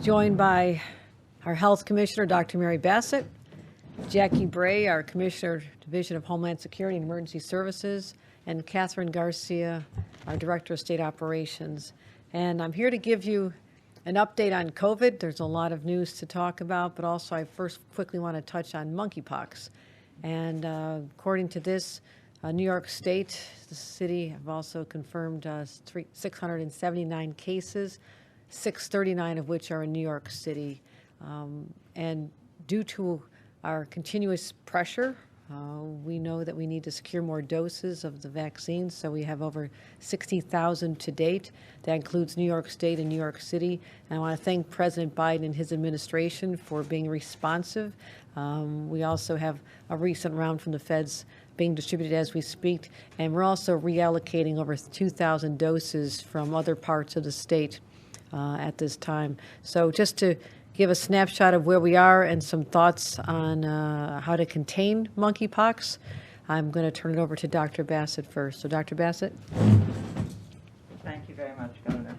joined by our Health Commissioner, Dr. Mary Bassett, Jackie Bray, our Commissioner, Division of Homeland Security and Emergency Services, and Catherine Garcia, our Director of State Operations. And I'm here to give you an update on COVID. There's a lot of news to talk about, but also I first quickly want to touch on monkeypox. And according to this, New York State, the city, have also confirmed 679 cases, 639 of which are in New York City. And due to our continuous pressure, we know that we need to secure more doses of the vaccines, so we have over 60,000 to date. That includes New York State and New York City. And I want to thank President Biden and his administration for being responsive. We also have a recent round from the feds being distributed as we speak, and we're also reallocating over 2,000 doses from other parts of the state at this time. So just to give a snapshot of where we are and some thoughts on how to contain monkeypox, I'm going to turn it over to Dr. Bassett first. So Dr. Bassett. Thank you very much, Governor.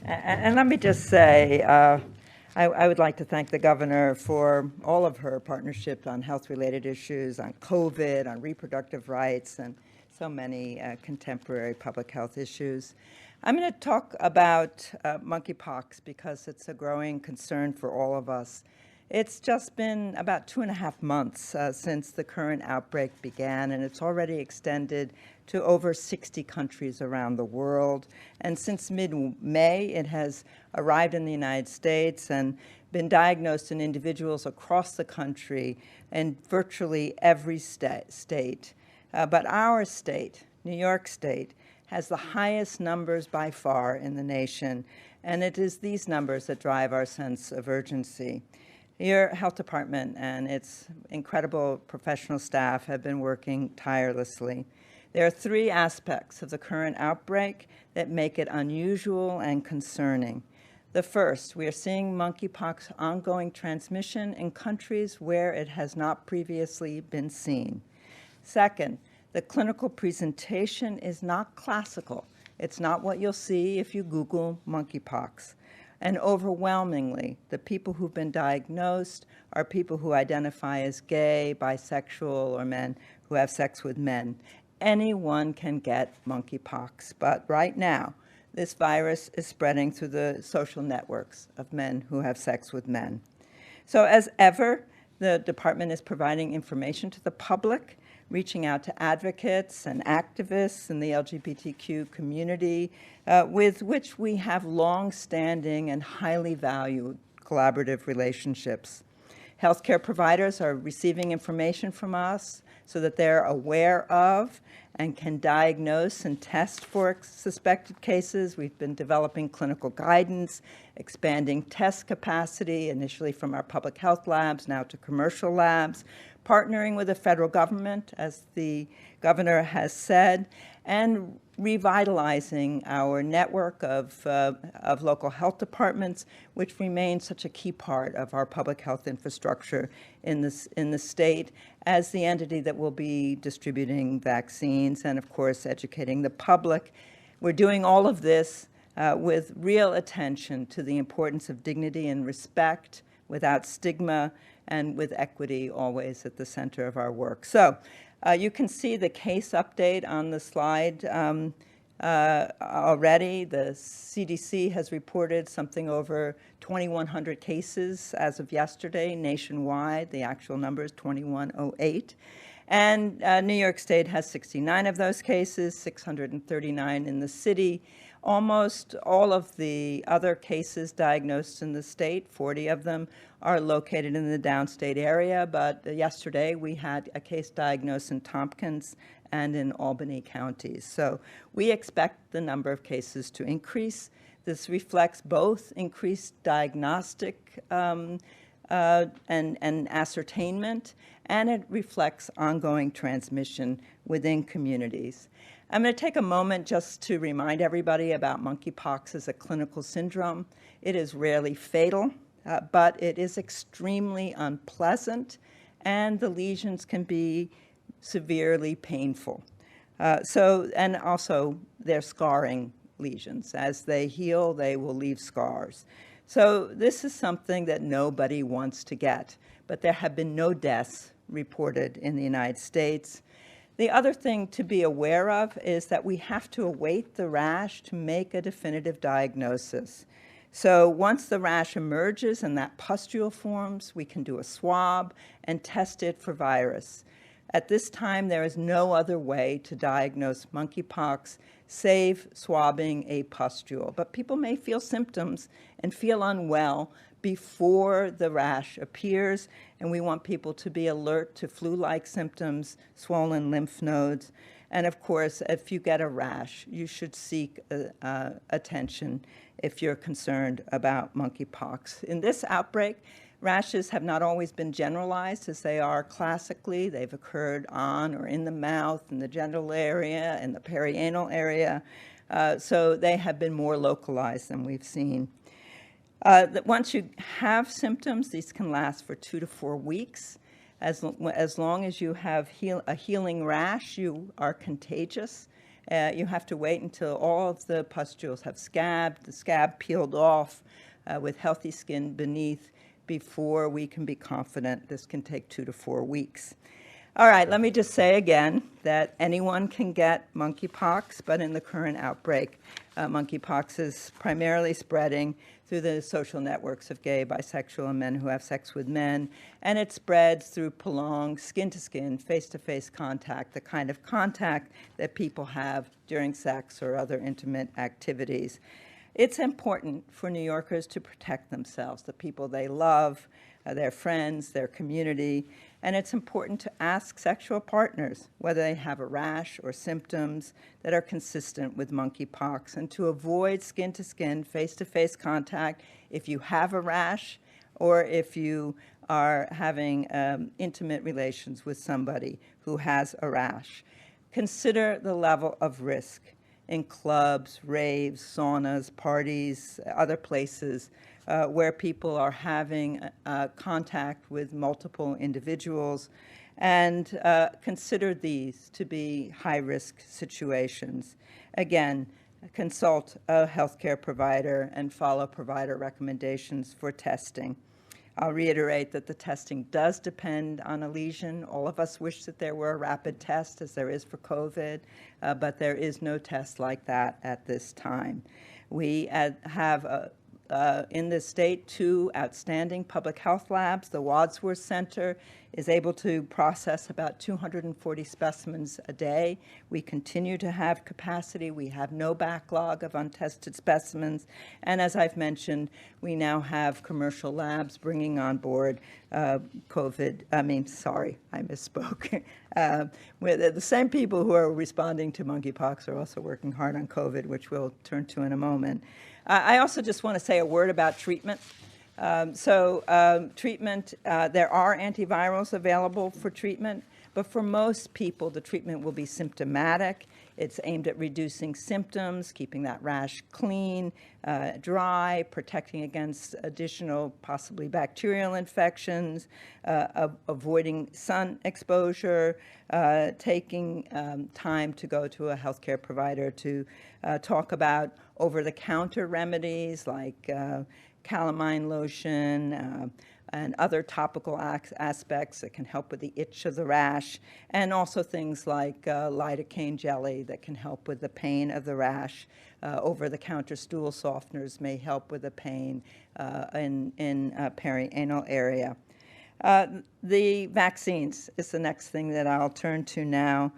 And let me just say, I would like to thank the Governor for all of her partnership on health-related issues, on COVID, on reproductive rights, and so many contemporary public health issues. I'm going to talk about monkeypox because it's a growing concern for all of us. It's just been about 2.5 months since the current outbreak began, and it's already extended to over 60 countries around the world. And since mid-May, it has arrived in the United States and been diagnosed in individuals across the country in virtually every state. But our state, New York State, has the highest numbers by far in the nation, and it is these numbers that drive our sense of urgency. Your health department and its incredible professional staff have been working tirelessly. There are 3 aspects of the current outbreak that make it unusual and concerning. The first, we are seeing monkeypox ongoing transmission in countries where it has not previously been seen. Second, the clinical presentation is not classical. It's not what you'll see if you Google monkeypox. And overwhelmingly, the people who've been diagnosed are people who identify as gay, bisexual, or men who have sex with men. Anyone can get monkeypox, but right now, this virus is spreading through the social networks of men who have sex with men. So as ever, the department is providing information to the public, reaching out to advocates and activists in the LGBTQ community, with which we have long-standing and highly valued collaborative relationships. Healthcare providers are receiving information from us so that they're aware of and can diagnose and test for suspected cases. We've been developing clinical guidance, expanding test capacity, initially from our public health labs, now to commercial labs, partnering with the federal government, as the governor has said, and revitalizing our network of local health departments, which remains such a key part of our public health infrastructure in the state as the entity that will be distributing vaccines and, of course, educating the public. We're doing all of this with real attention to the importance of dignity and respect, without stigma, and with equity always at the center of our work. So you can see the case update on the slide already. The CDC has reported something over 2,100 cases as of yesterday nationwide. The actual number is 2,108. And New York State has 69 of those cases, 639 in the city. Almost all of the other cases diagnosed in the state, 40 of them, are located in the downstate area, but yesterday we had a case diagnosed in Tompkins and in Albany counties. So we expect the number of cases to increase. This reflects both increased diagnostic and ascertainment, and it reflects ongoing transmission within communities. I'm going to take a moment just to remind everybody about monkeypox as a clinical syndrome. It is rarely fatal, but it is extremely unpleasant, and the lesions can be severely painful. And also they're scarring lesions. As they heal, they will leave scars. So this is something that nobody wants to get, but there have been no deaths reported in the United States. The other thing to be aware of is that we have to await the rash to make a definitive diagnosis. So once the rash emerges and that pustule forms, we can do a swab and test it for virus. At this time, there is no other way to diagnose monkeypox save swabbing a pustule. But people may feel symptoms and feel unwell before the rash appears, and we want people to be alert to flu-like symptoms, swollen lymph nodes, and of course, if you get a rash, you should seek attention if you're concerned about monkeypox. In this outbreak, rashes have not always been generalized as they are classically. They've occurred on or in the mouth, in the genital area, in the perianal area, so they have been more localized than we've seen. Once you have symptoms, these can last for 2 to 4 weeks. As long as you have a healing rash, you are contagious. You have to wait until all of the pustules have scabbed, the scab peeled off with healthy skin beneath before we can be confident. This can take 2 to 4 weeks. All right, let me just say again that anyone can get monkeypox, but in the current outbreak, monkeypox is primarily spreading through the social networks of gay, bisexual, and men who have sex with men, and it spreads through prolonged skin-to-skin, face-to-face contact, the kind of contact that people have during sex or other intimate activities. It's important for New Yorkers to protect themselves, the people they love, their friends, their community, and it's important to ask sexual partners whether they have a rash or symptoms that are consistent with monkeypox, and to avoid skin-to-skin, face-to-face contact if you have a rash or if you are having intimate relations with somebody who has a rash. Consider the level of risk in clubs, raves, saunas, parties, other places where people are having contact with multiple individuals, and consider these to be high-risk situations. Again, consult a healthcare provider and follow provider recommendations for testing. I'll reiterate that the testing does depend on a lesion. All of us wish that there were a rapid test, as there is for COVID, but there is no test like that at this time. We have in this state 2 outstanding public health labs. The Wadsworth Center is able to process about 240 specimens a day. We continue to have capacity. We have no backlog of untested specimens. And as I've mentioned, we now have commercial labs bringing on board I misspoke. The same people who are responding to monkeypox are also working hard on COVID, which we'll turn to in a moment. I also just want to say a word about treatment. Treatment, there are antivirals available for treatment, but for most people, the treatment will be symptomatic. It's aimed at reducing symptoms, keeping that rash clean, dry, protecting against additional, possibly bacterial infections, avoiding sun exposure, taking time to go to a healthcare provider to talk about over-the-counter remedies like calamine lotion and other topical aspects that can help with the itch of the rash, and also things like lidocaine jelly that can help with the pain of the rash. Over-the-counter stool softeners may help with the pain in perianal area. The vaccines is the next thing that I'll turn to now.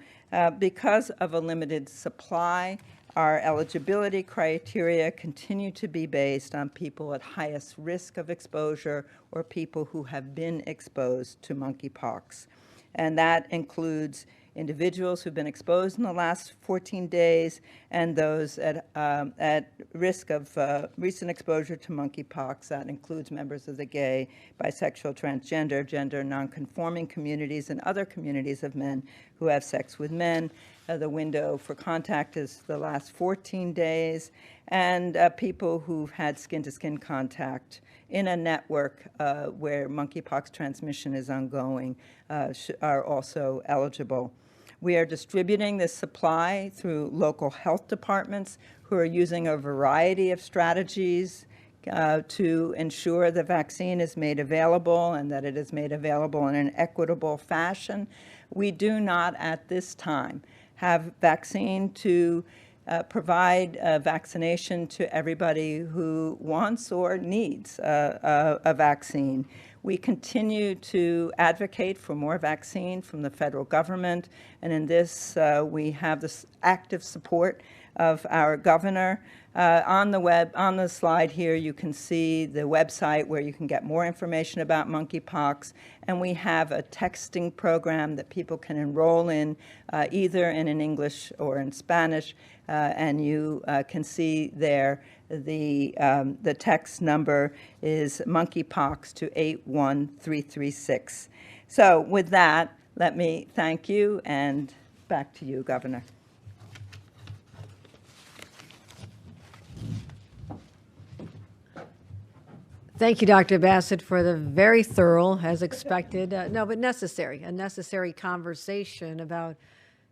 Because of a limited supply, our eligibility criteria continue to be based on people at highest risk of exposure or people who have been exposed to monkeypox. And that includes individuals who've been exposed in the last 14 days and those at risk of recent exposure to monkeypox. That includes members of the gay, bisexual, transgender, gender nonconforming communities and other communities of men who have sex with men. The window for contact is the last 14 days, and people who've had skin-to-skin contact in a network where monkeypox transmission is ongoing are also eligible. We are distributing this supply through local health departments who are using a variety of strategies, to ensure the vaccine is made available and that it is made available in an equitable fashion. We do not at this time have vaccine to provide vaccination to everybody who wants or needs a vaccine. We continue to advocate for more vaccine from the federal government, and in this we have this active support of our governor. On the slide here, you can see the website where you can get more information about monkeypox, and we have a texting program that people can enroll in, either in English or in Spanish, and you can see there the text number is monkeypox to 81336. So with that, let me thank you, and back to you, Governor. Thank you, Dr. Bassett, for the very thorough, as expected, no, but necessary, a necessary conversation about,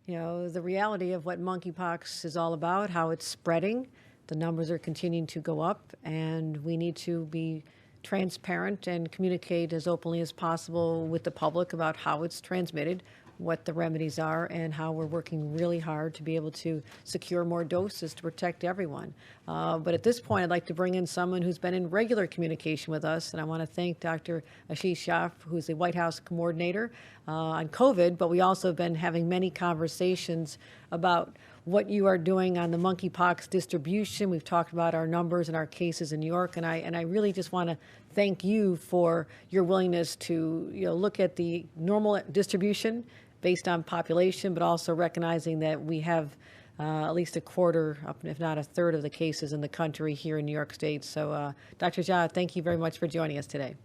the reality of what monkeypox is all about, how it's spreading. The numbers are continuing to go up, and we need to be transparent and communicate as openly as possible with the public about how it's transmitted, what the remedies are, and how we're working really hard to be able to secure more doses to protect everyone. But at this point, I'd like to bring in someone who's been in regular communication with us, and I want to thank Dr. Ashish Shah, who's the White House coordinator on COVID, but we also have been having many conversations about what you are doing on the monkeypox distribution. We've talked about our numbers and our cases in New York, and I really just want to thank you for your willingness to look at the normal distribution based on population, but also recognizing that we have at least a quarter, if not a third, of the cases in the country here in New York State. So, Dr. Shah, thank you very much for joining us today.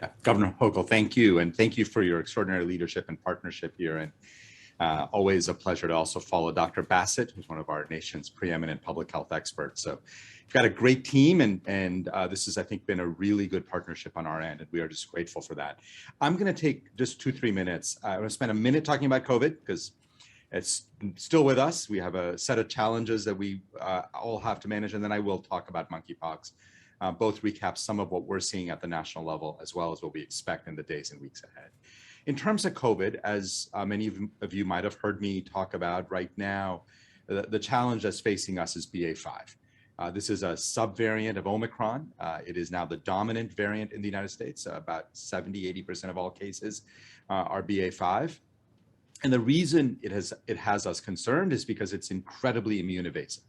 Yeah, Governor Hochul, thank you, and thank you for your extraordinary leadership and partnership here. And always a pleasure to also follow Dr. Bassett, who's one of our nation's preeminent public health experts. So you've got a great team, and this has, I think, been a really good partnership on our end, and we are just grateful for that. I'm going to take just 2-3 minutes. I'm going to spend a minute talking about COVID because it's still with us. We have a set of challenges that we all have to manage, and then I will talk about monkeypox. Both recap some of what we're seeing at the national level, as well as what we expect in the days and weeks ahead. In terms of COVID, as many of you might have heard me talk about right now, the challenge that's facing us is BA.5. This is a subvariant of Omicron. It is now the dominant variant in the United States. About 70-80% of all cases are BA.5. And the reason it has us concerned is because it's incredibly immune evasive.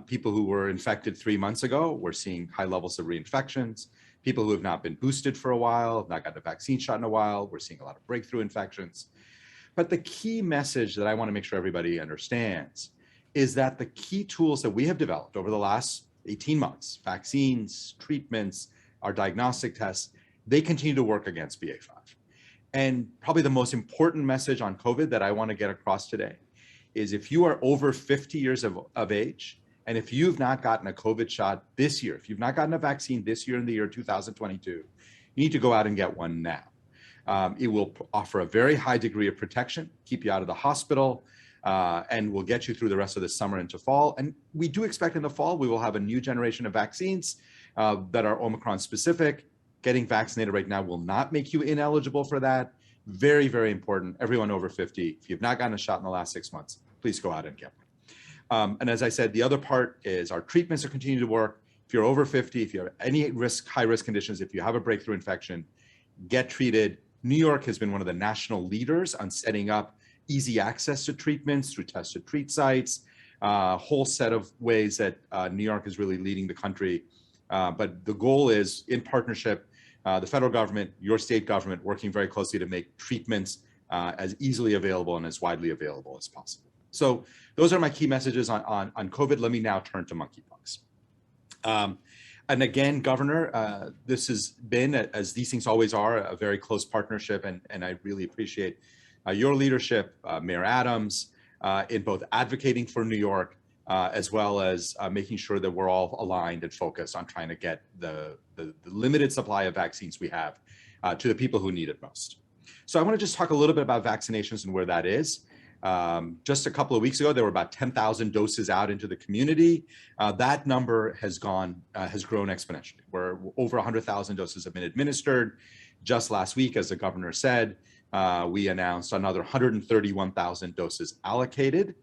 People who were infected 3 months ago, we're seeing high levels of reinfections. People who have not been boosted for a while, not gotten a vaccine shot in a while, we're seeing a lot of breakthrough infections. But the key message that I want to make sure everybody understands is that the key tools that we have developed over the last 18 months, vaccines, treatments, our diagnostic tests, they continue to work against BA.5. And probably the most important message on COVID that I want to get across today is if you are over 50 years of age, and if you've not gotten a COVID shot this year, if you've not gotten a vaccine this year in the year 2022, you need to go out and get one now. It will offer a very high degree of protection, keep you out of the hospital, and will get you through the rest of the summer into fall. And we do expect in the fall, we will have a new generation of vaccines that are Omicron specific. Getting vaccinated right now will not make you ineligible for that. Very, very important. Everyone over 50, if you've not gotten a shot in the last 6 months, please go out and get one. And as I said, the other part is our treatments are continuing to work. If you're over 50, if you have any high risk conditions, if you have a breakthrough infection, get treated. New York has been one of the national leaders on setting up easy access to treatments through test to treat sites, a whole set of ways that New York is really leading the country. But the goal is, in partnership, the federal government, your state government, working very closely to make treatments as easily available and as widely available as possible. So those are my key messages on COVID. Let me now turn to monkeypox. And again, Governor, this has been, as these things always are, a very close partnership, and I really appreciate your leadership, Mayor Adams, in both advocating for New York, as well as making sure that we're all aligned and focused on trying to get the limited supply of vaccines we have to the people who need it most. So I want to just talk a little bit about vaccinations and where that is. Just a couple of weeks ago, there were about 10,000 doses out into the community. That number has grown exponentially, where over 100,000 doses have been administered. Just last week, as the governor said, we announced another 131,000 doses allocated.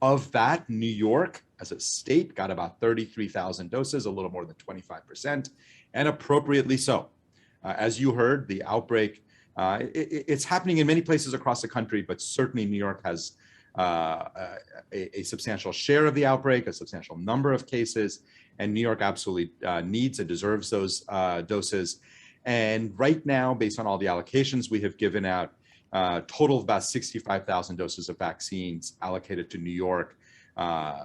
Of that, New York, as a state, got about 33,000 doses, a little more than 25%, and appropriately so. As you heard, the outbreak, it's happening in many places across the country, but certainly New York has a substantial share of the outbreak, a substantial number of cases, and New York absolutely needs and deserves those doses. And right now, based on all the allocations, we have given out a total of about 65,000 doses of vaccines allocated to New York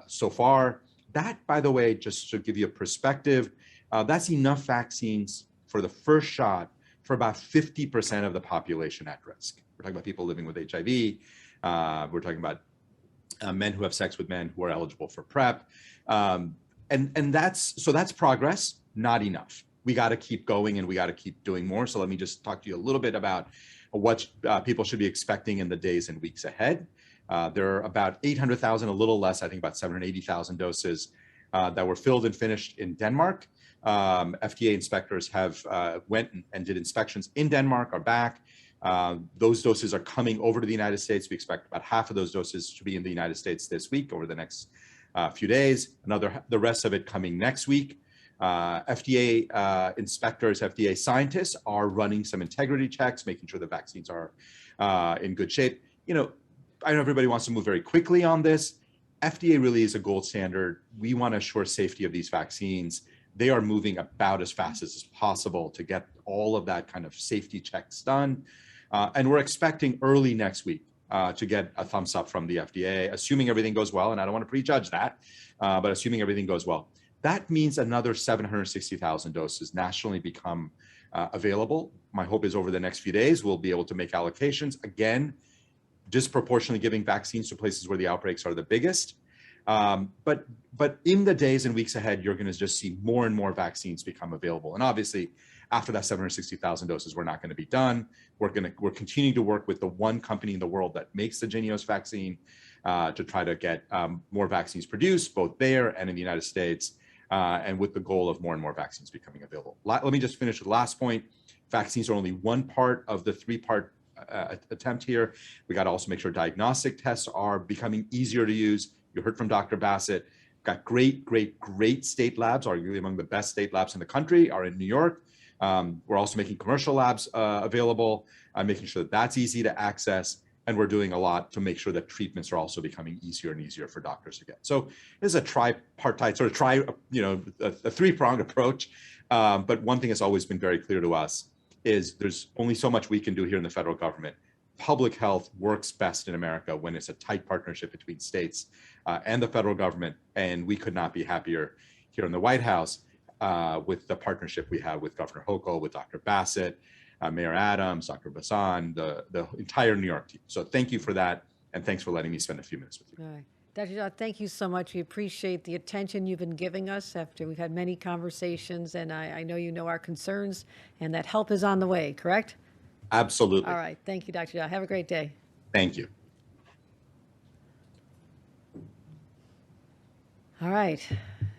so far. That, by the way, just to give you a perspective, that's enough vaccines for the first shot for about 50% of the population at risk. We're talking about people living with HIV. We're talking about men who have sex with men who are eligible for PrEP. And that's progress, not enough. We got to keep going and we got to keep doing more. So let me just talk to you a little bit about what people should be expecting in the days and weeks ahead. There are about 800,000, a little less, I think about 780,000 doses that were filled and finished in Denmark. FDA inspectors have went and did inspections in Denmark, are back. Those doses are coming over to the United States. We expect about half of those doses to be in the United States this week over the next few days. The rest of it coming next week. FDA inspectors, FDA scientists are running some integrity checks, making sure the vaccines are in good shape. You know, I know everybody wants to move very quickly on this. FDA really is a gold standard. We want to assure safety of these vaccines. They are moving about as fast as possible to get all of that kind of safety checks done. And we're expecting early next week to get a thumbs up from the FDA, assuming everything goes well. And I don't want to prejudge that, but assuming everything goes well. That means another 760,000 doses nationally become available. My hope is over the next few days, we'll be able to make allocations, again, disproportionately giving vaccines to places where the outbreaks are the biggest. But in the days and weeks ahead, you're going to just see more and more vaccines become available. And obviously, after that 760,000 doses, we're not going to be done. We're continuing to work with the one company in the world that makes the Jynneos vaccine to try to get more vaccines produced, both there and in the United States, and with the goal of more and more vaccines becoming available. Let me just finish with the last point. Vaccines are only one part of the three-part attempt here. We got to also make sure diagnostic tests are becoming easier to use. You heard from Dr. Bassett. Got great state labs, arguably among the best state labs in the country, are in New York. We're also making commercial labs available, making sure that that's easy to access. And we're doing a lot to make sure that treatments are also becoming easier and easier for doctors to get. So this is a tripartite, sort of a three-pronged approach. But one thing that's always been very clear to us is there's only so much we can do here in the federal government. Public health works best in America when it's a tight partnership between states and the federal government. And we could not be happier here in the White House with the partnership we have with Governor Hochul, with Dr. Bassett, Mayor Adams, Dr. Bassan, the entire New York team. So thank you for that. And thanks for letting me spend a few minutes with you. All right. Dr. Jha, thank you so much. We appreciate the attention you've been giving us after we've had many conversations. And I know you know our concerns and that help is on the way, correct? Absolutely. All right. Thank you, Dr. Jha. Have a great day. Thank you. All right.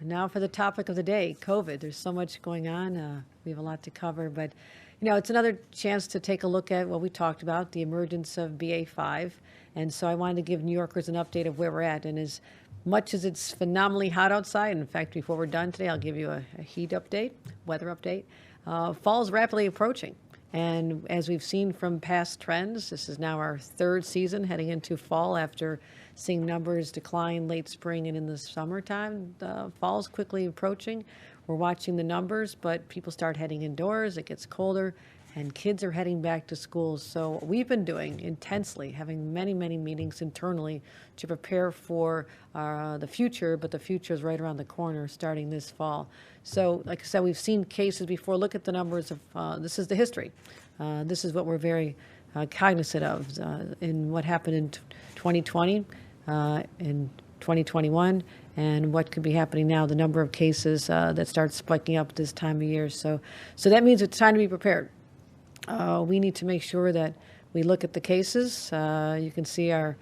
Now for the topic of the day, COVID. There's so much going on. We have a lot to cover, but you know, it's another chance to take a look at what we talked about, the emergence of BA.5. And so I wanted to give New Yorkers an update of where we're at. And as much as it's phenomenally hot outside, in fact, before we're done today, I'll give you a heat update, weather update. Fall is rapidly approaching. And as we've seen from past trends, this is now our third season heading into fall after seeing numbers decline late spring and in the summertime. Fall is quickly approaching. We're watching the numbers, but people start heading indoors. It gets colder, and kids are heading back to school. So we've been doing intensely, having many meetings internally to prepare for the future, but the future is right around the corner starting this fall. So like I said, we've seen cases before. Look at the numbers of, this is the history. This is what we're very cognizant of in what happened in 2020, in 2021, and what could be happening now, the number of cases that start spiking up this time of year. So that means it's time to be prepared. We need to make sure that we look at the cases. You can see our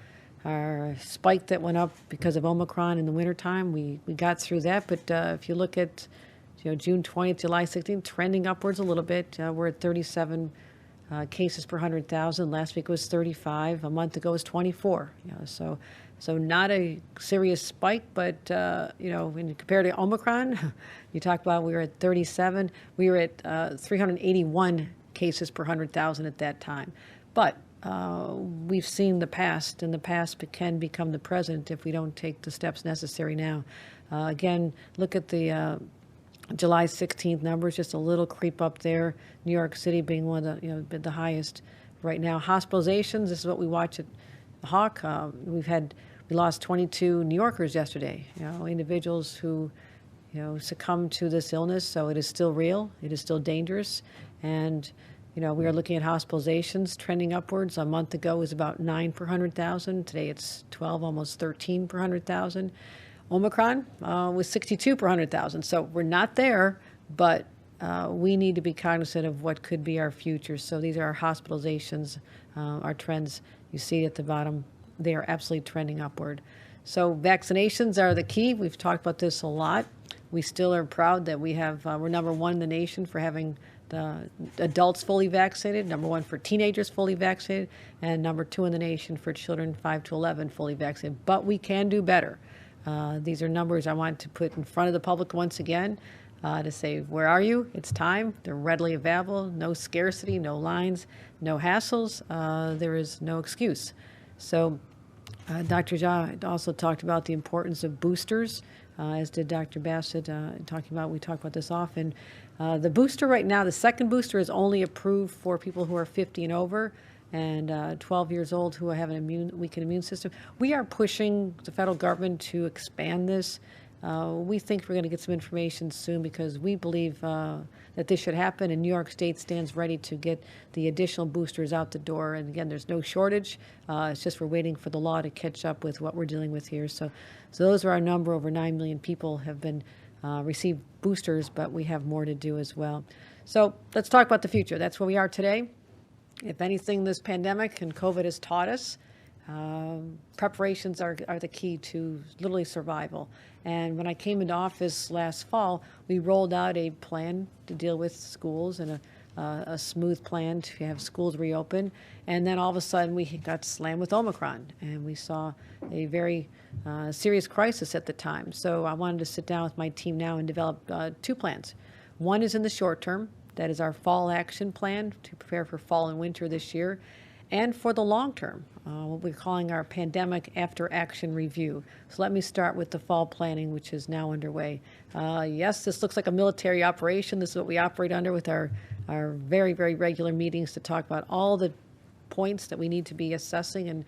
our spike that went up because of Omicron in the wintertime. We got through that, but if you look at June 20th, July 16th, trending upwards a little bit. We're at 37 cases per 100,000. Last week was 35. A month ago was 24. So not a serious spike, but when you compare to Omicron, you talk about we were at 37. We were at 381 cases per 100,000 at that time. But we've seen the past, and the past can become the present if we don't take the steps necessary now. Again, look at the July 16th numbers, just a little creep up there. New York City being one of the highest right now. Hospitalizations, this is what we watch at the Hawk. We lost 22 New Yorkers yesterday, individuals who succumbed to this illness. So it is still real. It is still dangerous. And we are looking at hospitalizations trending upwards. A month ago was about 9 per 100,000. Today it's 12, almost 13 per 100,000. Omicron was 62 per 100,000. So we're not there, but we need to be cognizant of what could be our future. So these are our hospitalizations, our trends. You see at the bottom, they are absolutely trending upward. So vaccinations are the key. We've talked about this a lot. We still are proud that we're number one in the nation for having the adults fully vaccinated, number one for teenagers fully vaccinated, and number two in the nation for children 5 to 11 fully vaccinated. But we can do better. These are numbers I want to put in front of the public once again to say, where are you? It's time. They're readily available. No scarcity, no lines, no hassles. There is no excuse. So Dr. Jha also talked about the importance of boosters, as did Dr. Bassett, we talk about this often. The booster right now, the second booster is only approved for people who are 50 and over and 12 years old who have an weakened immune system. We are pushing the federal government to expand this. We think we're going to get some information soon because we believe that this should happen, and New York State stands ready to get the additional boosters out the door. And again, there's no shortage. It's just we're waiting for the law to catch up with what we're dealing with here. So those are our number. Over 9 million people have been received boosters, but we have more to do as well. So let's talk about the future. That's where we are today. If anything, this pandemic and COVID has taught us, preparations are the key to literally survival. And when I came into office last fall, we rolled out a plan to deal with schools and a smooth plan to have schools reopen. And then all of a sudden we got slammed with Omicron, and we saw a very serious crisis at the time. So I wanted to sit down with my team now and develop two plans. One is in the short term. That is our fall action plan to prepare for fall and winter this year. And for the long term, what we're calling our pandemic after action review. So let me start with the fall planning, which is now underway. Yes, this looks like a military operation. This is what we operate under with our very, very regular meetings to talk about all the points that we need to be assessing and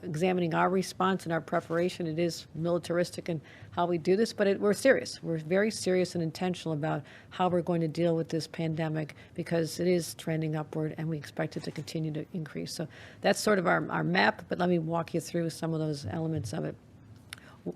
examining our response and our preparation. It is militaristic in how we do this, but we're serious. We're very serious and intentional about how we're going to deal with this pandemic because it is trending upward and we expect it to continue to increase. So that's sort of our map, but let me walk you through some of those elements of it.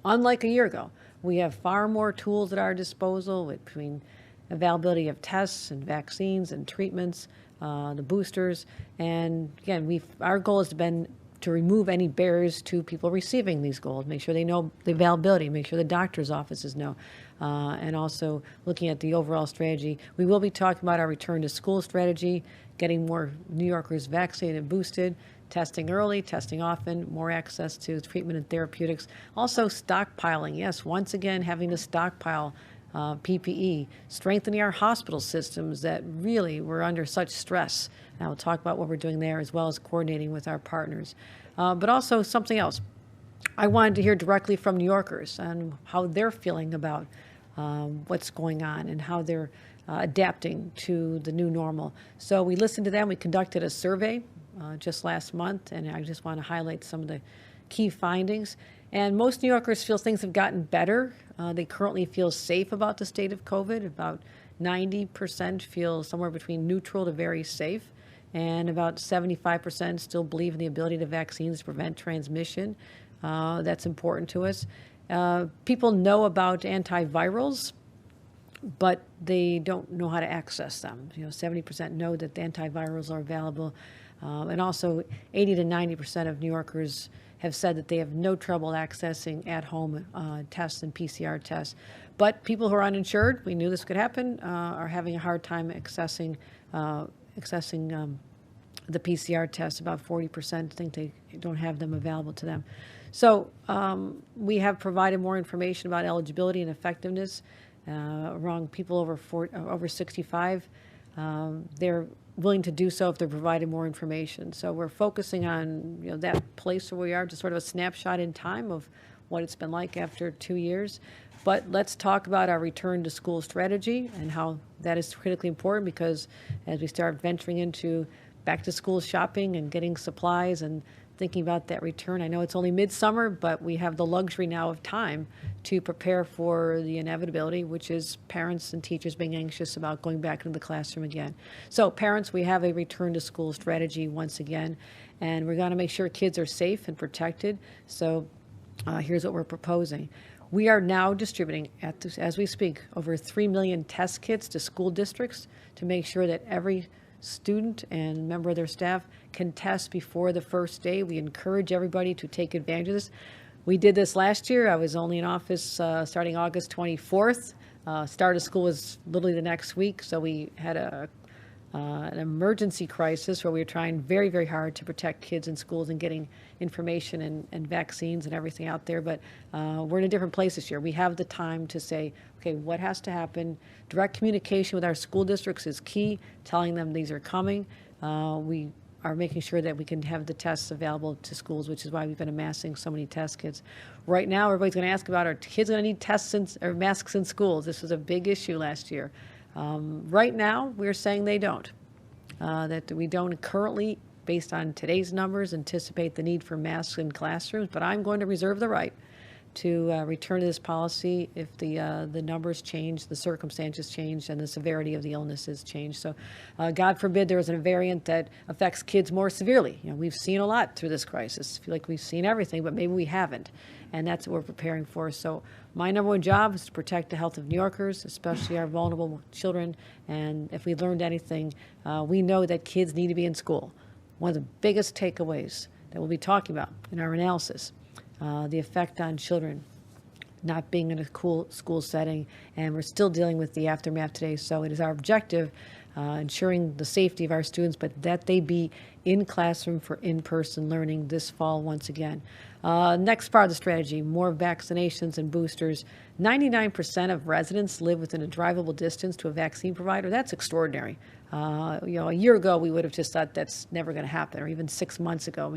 Unlike a year ago, we have far more tools at our disposal between availability of tests and vaccines and treatments, the boosters. And again, our goal has been to remove any barriers to people receiving these goals, make sure they know the availability, make sure the doctor's offices know, and also looking at the overall strategy. We will be talking about our return to school strategy, getting more New Yorkers vaccinated and boosted, testing early, testing often, more access to treatment and therapeutics. Also stockpiling, yes, once again, having to stockpile PPE, strengthening our hospital systems that really were under such stress. And I'll talk about what we're doing there as well as coordinating with our partners. But also something else. I wanted to hear directly from New Yorkers and how they're feeling about what's going on and how they're adapting to the new normal. So we listened to them. We conducted a survey just last month, and I just want to highlight some of the key findings. And most New Yorkers feel things have gotten better. They currently feel safe about the state of COVID. About 90% feel somewhere between neutral to very safe. And about 75% still believe in the ability of the vaccines to prevent transmission. That's important to us. People know about antivirals, but they don't know how to access them. 70% know that the antivirals are available. And also 80 to 90% of New Yorkers have said that they have no trouble accessing at-home tests and PCR tests. But people who are uninsured, we knew this could happen, are having a hard time accessing the PCR tests. About 40% think they don't have them available to them. So we have provided more information about eligibility and effectiveness around people over 65. They're willing to do so if they're provided more information. So we're focusing on that place where we are, just sort of a snapshot in time of what it's been like after 2 years. But let's talk about our return to school strategy and how that is critically important, because as we start venturing into back to school shopping and getting supplies and thinking about that return, I know it's only midsummer, but we have the luxury now of time to prepare for the inevitability, which is parents and teachers being anxious about going back into the classroom again. So parents, we have a return to school strategy once again, and we're going to make sure kids are safe and protected. So here's what we're proposing. We are now distributing, as we speak, over 3 million test kits to school districts to make sure that every student and member of their staff can test before the first day. We encourage everybody to take advantage of this. We did this last year. I was only in office starting August 24th. Start of school was literally the next week, so we had an emergency crisis where we were trying very, very hard to protect kids in schools and getting information and vaccines and everything out there. But we're in a different place this year. We have the time to say, okay, what has to happen? Direct communication with our school districts is key, telling them these are coming. We are making sure that we can have the tests available to schools, which is why we've been amassing so many test kits. Right now, everybody's going to ask about, are kids going to need tests or masks in schools? This was a big issue last year. Right now, we're saying they don't. That we don't currently, based on today's numbers, anticipate the need for masks in classrooms, but I'm going to reserve the right to return to this policy if the numbers change, the circumstances change, and the severity of the illnesses change. So God forbid there is a variant that affects kids more severely. We've seen a lot through this crisis. I feel like we've seen everything, but maybe we haven't. And that's what we're preparing for. So my number one job is to protect the health of New Yorkers, especially our vulnerable children. And if we learned anything, we know that kids need to be in school. One of the biggest takeaways that we'll be talking about in our analysis, the effect on children not being in a cool school setting, and we're still dealing with the aftermath today. So it is our objective, ensuring the safety of our students, but that they be in classroom for in-person learning this fall once again. Next part of the strategy, more vaccinations and boosters. 99% of residents live within a drivable distance to a vaccine provider. That's extraordinary. A year ago, we would have just thought that's never going to happen, or even 6 months ago.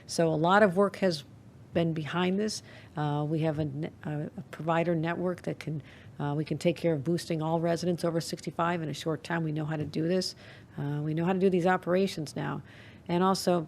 So a lot of work has been behind this. We have a provider network that we can take care of boosting all residents over 65 in a short time. We know how to do this. We know how to do these operations now. And also,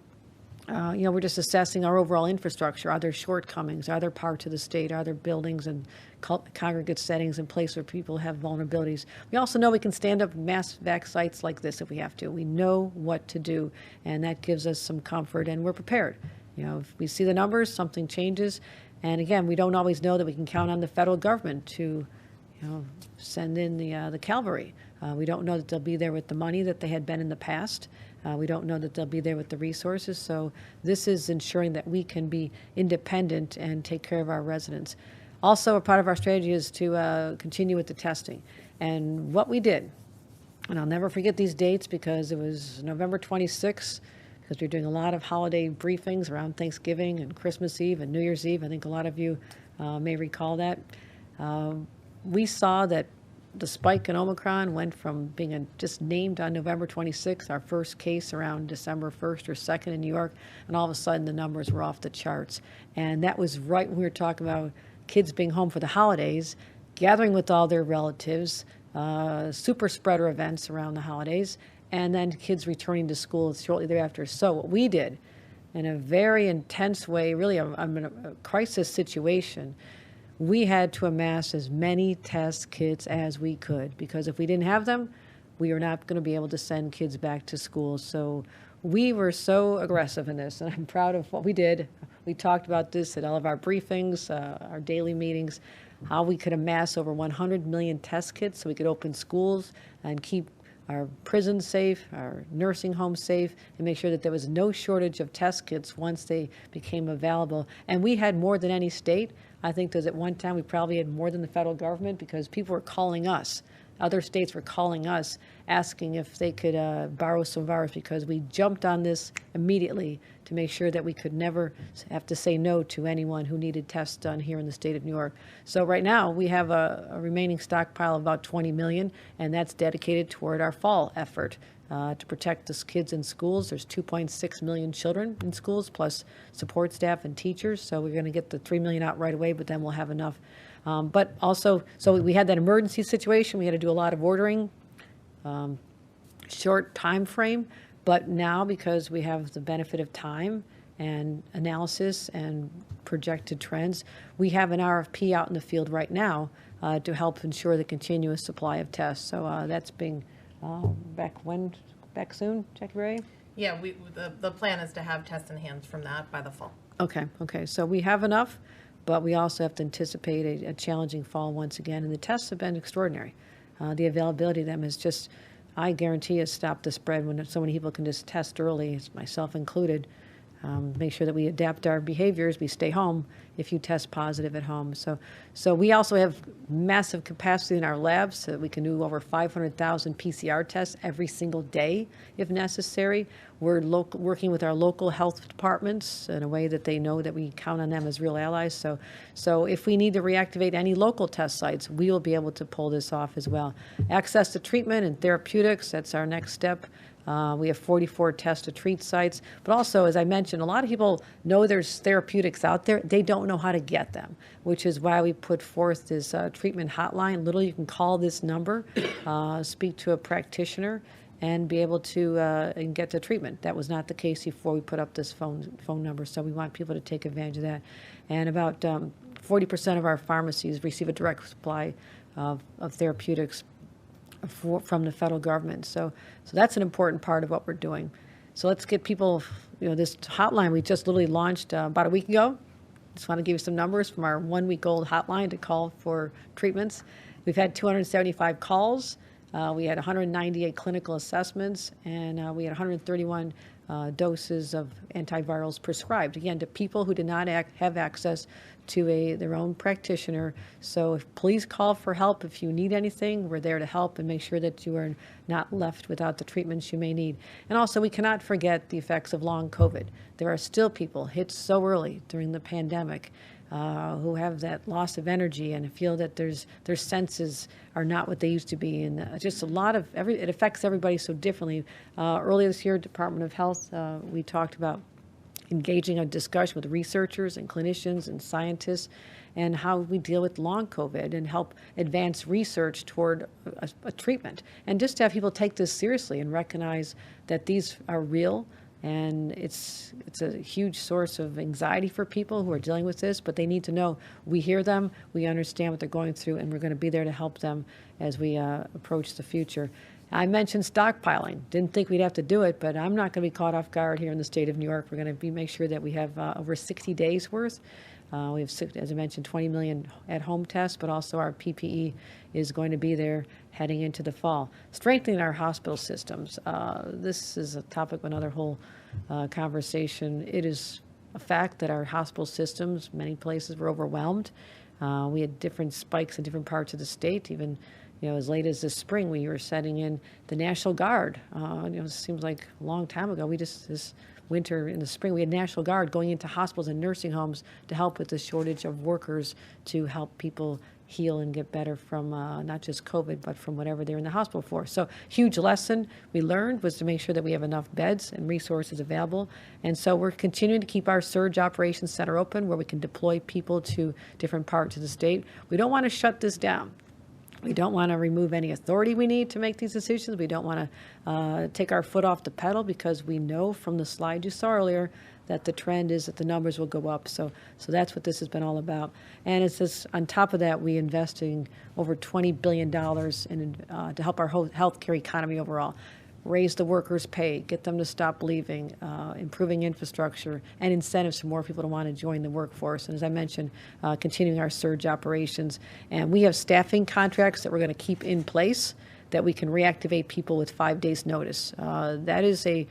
we're just assessing our overall infrastructure. Are there shortcomings? Are there parts of the state? Are there buildings and congregate settings in place where people have vulnerabilities? We also know we can stand up mass vac sites like this if we have to. We know what to do, and that gives us some comfort, and we're prepared. If we see the numbers, something changes. And again, we don't always know that we can count on the federal government to send in the cavalry. We don't know that they'll be there with the money that they had been in the past. We don't know that they'll be there with the resources. So this is ensuring that we can be independent and take care of our residents. Also, a part of our strategy is to continue with the testing. And what we did, and I'll never forget these dates because it was November 26th, because we were doing a lot of holiday briefings around Thanksgiving and Christmas Eve and New Year's Eve. I think a lot of you may recall that. We saw that the spike in Omicron went from being just named on November 26th, our first case around December 1st or 2nd in New York, and all of a sudden the numbers were off the charts. And that was right when we were talking about kids being home for the holidays, gathering with all their relatives, super spreader events around the holidays, and then kids returning to school shortly thereafter. So what we did, in a very intense way, really a crisis situation, we had to amass as many test kits as we could, because if we didn't have them, we were not going to be able to send kids back to school. So we were so aggressive in this, and I'm proud of what we did. We talked about this at all of our briefings, our daily meetings, how we could amass over 100 million test kits so we could open schools and keep our prisons safe, our nursing homes safe, and make sure that there was no shortage of test kits once they became available. And we had more than any state. I think that at one time we probably had more than the federal government because people were calling us. Other states were calling us, asking if they could borrow some of ours because we jumped on this immediately to make sure that we could never have to say no to anyone who needed tests done here in the state of New York. So right now we have a remaining stockpile of about 20 million, and that's dedicated toward our fall effort to protect the kids in schools. There's 2.6 million children in schools, plus support staff and teachers. So we're going to get the 3 million out right away, but then we'll have enough. But also, so we had that emergency situation. We had to do a lot of ordering, short time frame. But now, because we have the benefit of time and analysis and projected trends, we have an RFP out in the field right now to help ensure the continuous supply of tests. So that's being back soon, Jackie Ray? Yeah, the plan is to have tests in hand from that by the fall. Okay. So we have enough, but we also have to anticipate a challenging fall once again. And the tests have been extraordinary. The availability of them is just, I guarantee, has stopped the spread when so many people can just test early, myself included. Make sure that we adapt our behaviors. We stay home if you test positive at home. So we also have massive capacity in our labs so that we can do over 500,000 PCR tests every single day if necessary. We're working with our local health departments in a way that they know that we count on them as real allies. So if we need to reactivate any local test sites, we will be able to pull this off as well. Access to treatment and therapeutics, that's our next step. We have 44 test to treat sites, but also, as I mentioned, a lot of people know there's therapeutics out there. They don't know how to get them, which is why we put forth this treatment hotline. Literally, you can call this number, speak to a practitioner, and be able to and get the treatment. That was not the case before we put up this phone number, so we want people to take advantage of that. And about 40% of our pharmacies receive a direct supply of therapeutics from the federal government. So that's an important part of what we're doing. So let's get people, this hotline we just literally launched about a week ago. Just want to give you some numbers from our 1 week old hotline to call for treatments. We've had 275 calls. We had 198 clinical assessments, and we had 131 doses of antivirals prescribed, again, to people who did not have access to their own practitioner. So please call for help if you need anything. We're there to help and make sure that you are not left without the treatments you may need. And also, we cannot forget the effects of long COVID. There are still people hit so early during the pandemic who have that loss of energy and feel that their senses are not what they used to be. And just a lot of, it affects everybody so differently. Earlier this year, Department of Health, we talked about engaging a discussion with researchers and clinicians and scientists and how we deal with long COVID and help advance research toward a treatment. And just to have people take this seriously and recognize that these are real. And it's a huge source of anxiety for people who are dealing with this, but they need to know we hear them, we understand what they're going through, and we're going to be there to help them as we approach the future. I mentioned stockpiling. Didn't think we'd have to do it, but I'm not going to be caught off guard here in the state of New York. We're going to make sure that we have over 60 days worth. We have, as I mentioned, 20 million at-home tests, but also our PPE is going to be there heading into the fall. Strengthening our hospital systems. This is a topic of another whole conversation. It is a fact that our hospital systems, many places, were overwhelmed. We had different spikes in different parts of the state. Even as late as this spring, we were setting in the National Guard. It seems like a long time ago. This winter in the spring, we had National Guard going into hospitals and nursing homes to help with the shortage of workers to help people heal and get better from not just COVID, but from whatever they're in the hospital for. So huge lesson we learned was to make sure that we have enough beds and resources available. And so we're continuing to keep our surge operations center open where we can deploy people to different parts of the state. We don't want to shut this down. We don't want to remove any authority we need to make these decisions. We don't want to take our foot off the pedal because we know from the slide you saw earlier that the trend is that the numbers will go up. So that's what this has been all about. And it's just, on top of that, we investing over $20 billion to help our whole healthcare economy overall. Raise the workers' pay, get them to stop leaving, improving infrastructure, and incentives for more people to want to join the workforce. And as I mentioned, continuing our surge operations. And we have staffing contracts that we're going to keep in place that we can reactivate people with 5 days notice. That is a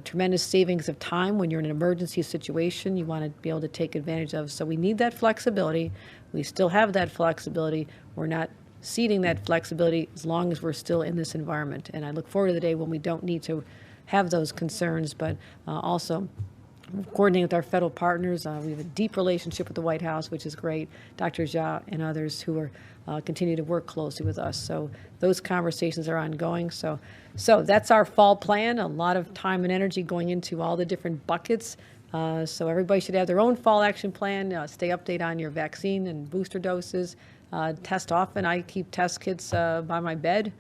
tremendous savings of time when you're in an emergency situation you want to be able to take advantage of. So we need that flexibility. We still have that flexibility. We're not ceding that flexibility as long as we're still in this environment. And I look forward to the day when we don't need to have those concerns, but also coordinating with our federal partners. We have a deep relationship with the White House, which is great. Dr. Jha and others who are continue to work closely with us. So those conversations are ongoing. So that's our fall plan. A lot of time and energy going into all the different buckets. So everybody should have their own fall action plan. Stay updated on your vaccine and booster doses. Test often. I keep test kits by my bed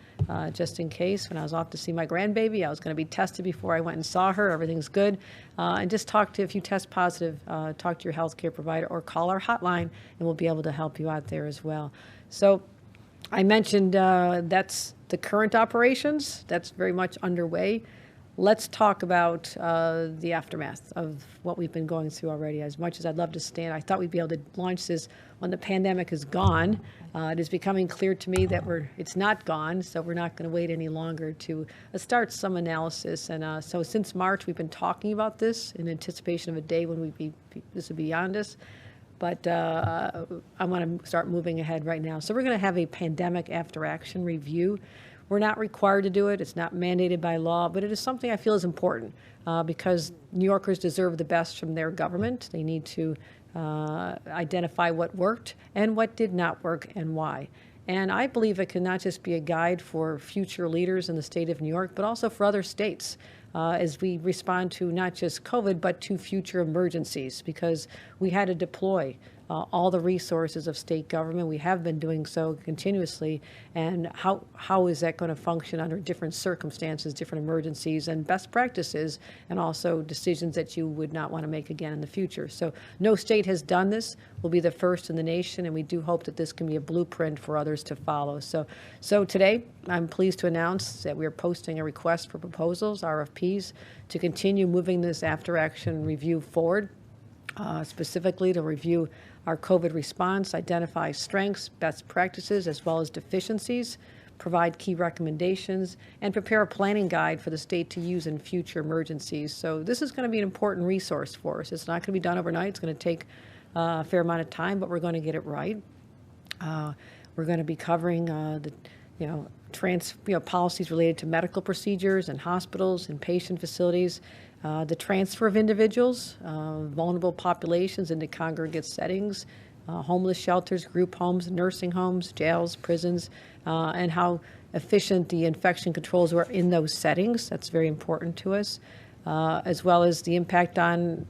just in case. When I was off to see my grandbaby, I was going to be tested before I went and saw her. Everything's good. And just talk to, if you test positive, talk to your healthcare provider or call our hotline, and we'll be able to help you out there as well. So I mentioned that's the current operations. That's very much underway. Let's talk about the aftermath of what we've been going through already. As much as I'd love to stand, I thought we'd be able to launch this when the pandemic is gone. It is becoming clear to me that it's not gone, so we're not going to wait any longer to start some analysis. And so since March, we've been talking about this in anticipation of a day when this would be beyond us. But I want to start moving ahead right now. So we're going to have a pandemic after action review. We're not required to do it. It's not mandated by law, but it is something I feel is important because New Yorkers deserve the best from their government. They need to identify what worked and what did not work and why. And I believe it can not just be a guide for future leaders in the state of New York, but also for other states as we respond to not just COVID, but to future emergencies, because we had to deploy all the resources of state government. We have been doing so continuously. And how is that going to function under different circumstances, different emergencies, and best practices, and also decisions that you would not want to make again in the future. So no state has done this. We'll be the first in the nation, and we do hope that this can be a blueprint for others to follow. So today, I'm pleased to announce that we are posting a request for proposals, RFPs, to continue moving this after-action review forward, specifically to review our COVID response, identify strengths, best practices, as well as deficiencies, provide key recommendations, and prepare a planning guide for the state to use in future emergencies. So this is going to be an important resource for us. It's not going to be done overnight. It's going to take a fair amount of time, but we're going to get it right. We're going to be covering the policies related to medical procedures in hospitals and patient facilities, the transfer of individuals, vulnerable populations into congregate settings, homeless shelters, group homes, nursing homes, jails, prisons, and how efficient the infection controls were in those settings. That's very important to us, as well as the impact on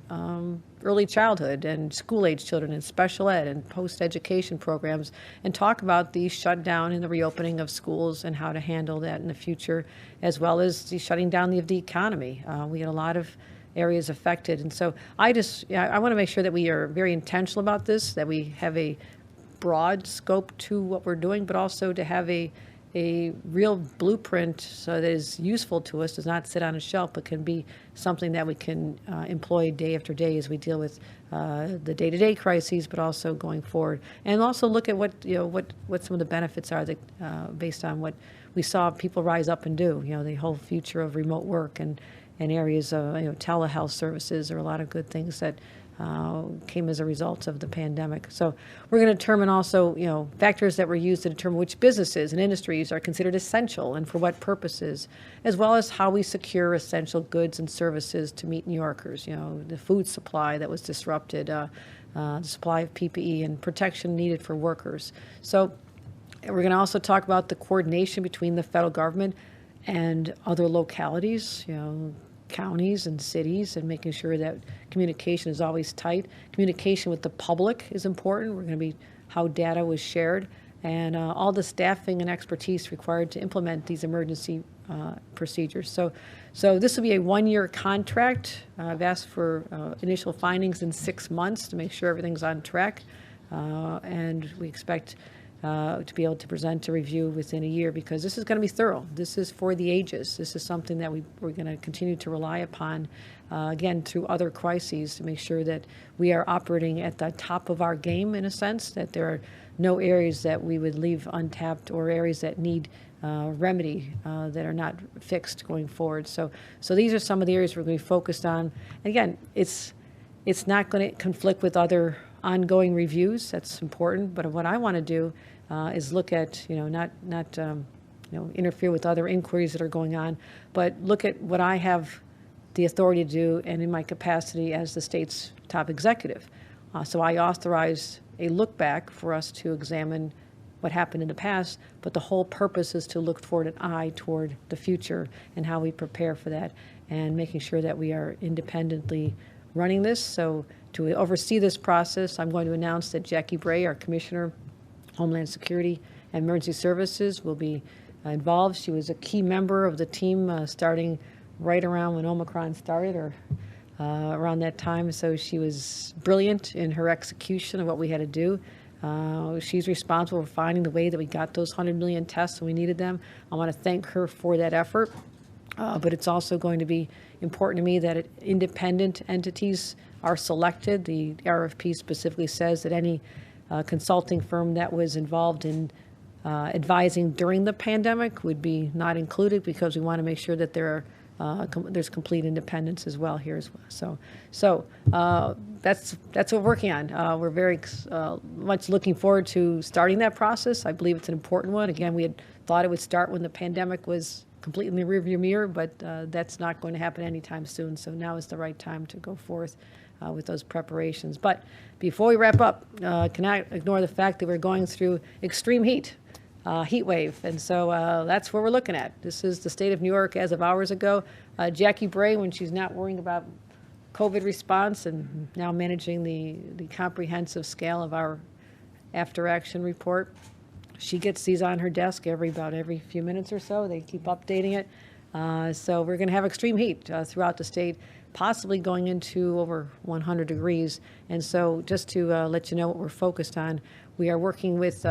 early childhood and school-age children and special ed and post-education programs, and talk about the shutdown and the reopening of schools and how to handle that in the future, as well as the shutting down of the economy. We had a lot of areas affected. And so I want to make sure that we are very intentional about this, that we have a broad scope to what we're doing, but also to have a real blueprint so that is useful to us, does not sit on a shelf, but can be something that we can employ day after day as we deal with the day-to-day crises, but also going forward. And also look at what some of the benefits are that based on what we saw people rise up and do. The whole future of remote work and areas of telehealth services are a lot of good things that came as a result of the pandemic. So we're going to determine also, factors that were used to determine which businesses and industries are considered essential and for what purposes, as well as how we secure essential goods and services to meet New Yorkers. The food supply that was disrupted, the supply of PPE and protection needed for workers. So we're going to also talk about the coordination between the federal government and other localities, counties and cities, and making sure that communication is always tight. Communication with the public is important. We're going to be how data was shared and all the staffing and expertise required to implement these emergency procedures. So this will be a one-year contract. I've asked for initial findings in 6 months to make sure everything's on track, and we expect to be able to present a review within a year, because this is going to be thorough. This is for the ages. This is something that we're going to continue to rely upon, again, through other crises, to make sure that we are operating at the top of our game, in a sense, that there are no areas that we would leave untapped or areas that need remedy that are not fixed going forward. So these are some of the areas we're going to be focused on. Again, it's not going to conflict with other ongoing reviews. That's important. But what I want to do is look at, not interfere with other inquiries that are going on, but look at what I have the authority to do and in my capacity as the state's top executive. So I authorized a look back for us to examine what happened in the past, but the whole purpose is to look forward, an eye toward the future and how we prepare for that and making sure that we are independently running this. So to oversee this process, I'm going to announce that Jackie Bray, our Commissioner, Homeland Security and Emergency Services, will be involved. She was a key member of the team starting right around when Omicron started, or around that time. So she was brilliant in her execution of what we had to do. She's responsible for finding the way that we got those 100 million tests when we needed them. I want to thank her for that effort. But it's also going to be important to me that independent entities are selected. The RFP specifically says that any consulting firm that was involved in advising during the pandemic would be not included, because we want to make sure that there's complete independence as well here as well. So that's what we're working on. We're very much looking forward to starting that process. I believe it's an important one. Again, we had thought it would start when the pandemic was completely in the rearview mirror, but that's not going to happen anytime soon. So now is the right time to go forth with those preparations. But before we wrap up, cannot ignore the fact that we're going through extreme heat wave. And so that's what we're looking at. This is the state of New York as of hours ago. Jackie Bray, when she's not worrying about COVID response and now managing the comprehensive scale of our after-action report, she gets these on her desk about every few minutes or so. They keep updating it. So we're going to have extreme heat throughout the state, possibly going into over 100 degrees. And so just to let you know what we're focused on, we are working with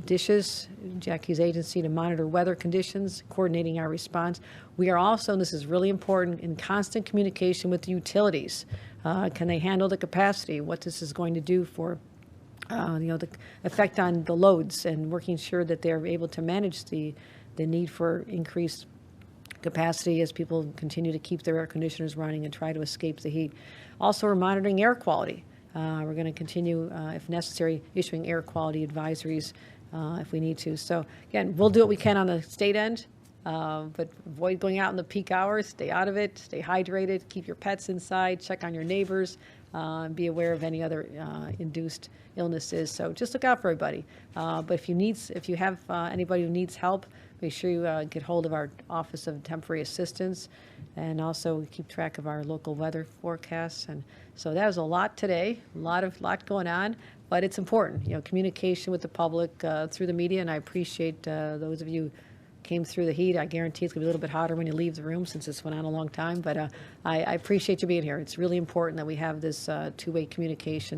DISH's, Jackie's agency, to monitor weather conditions, coordinating our response. We are also, and this is really important, in constant communication with the utilities. Can they handle the capacity? What this is going to do for the effect on the loads, and working sure that they're able to manage the need for increased capacity as people continue to keep their air conditioners running and try to escape the heat. Also, we're monitoring air quality. We're going to continue, if necessary, issuing air quality advisories if we need to. So again, we'll do what we can on the state end, but avoid going out in the peak hours. Stay out of it. Stay hydrated. Keep your pets inside. Check on your neighbors. And be aware of any other induced illnesses. So just look out for everybody. But if you have anybody who needs help, make sure you get hold of our Office of Temporary Assistance, and also keep track of our local weather forecasts. And so that was a lot today, a lot going on, but it's important. Communication with the public through the media, and I appreciate those of you came through the heat. I guarantee it's going to be a little bit hotter when you leave the room, since this went on a long time. But I appreciate you being here. It's really important that we have this two-way communication.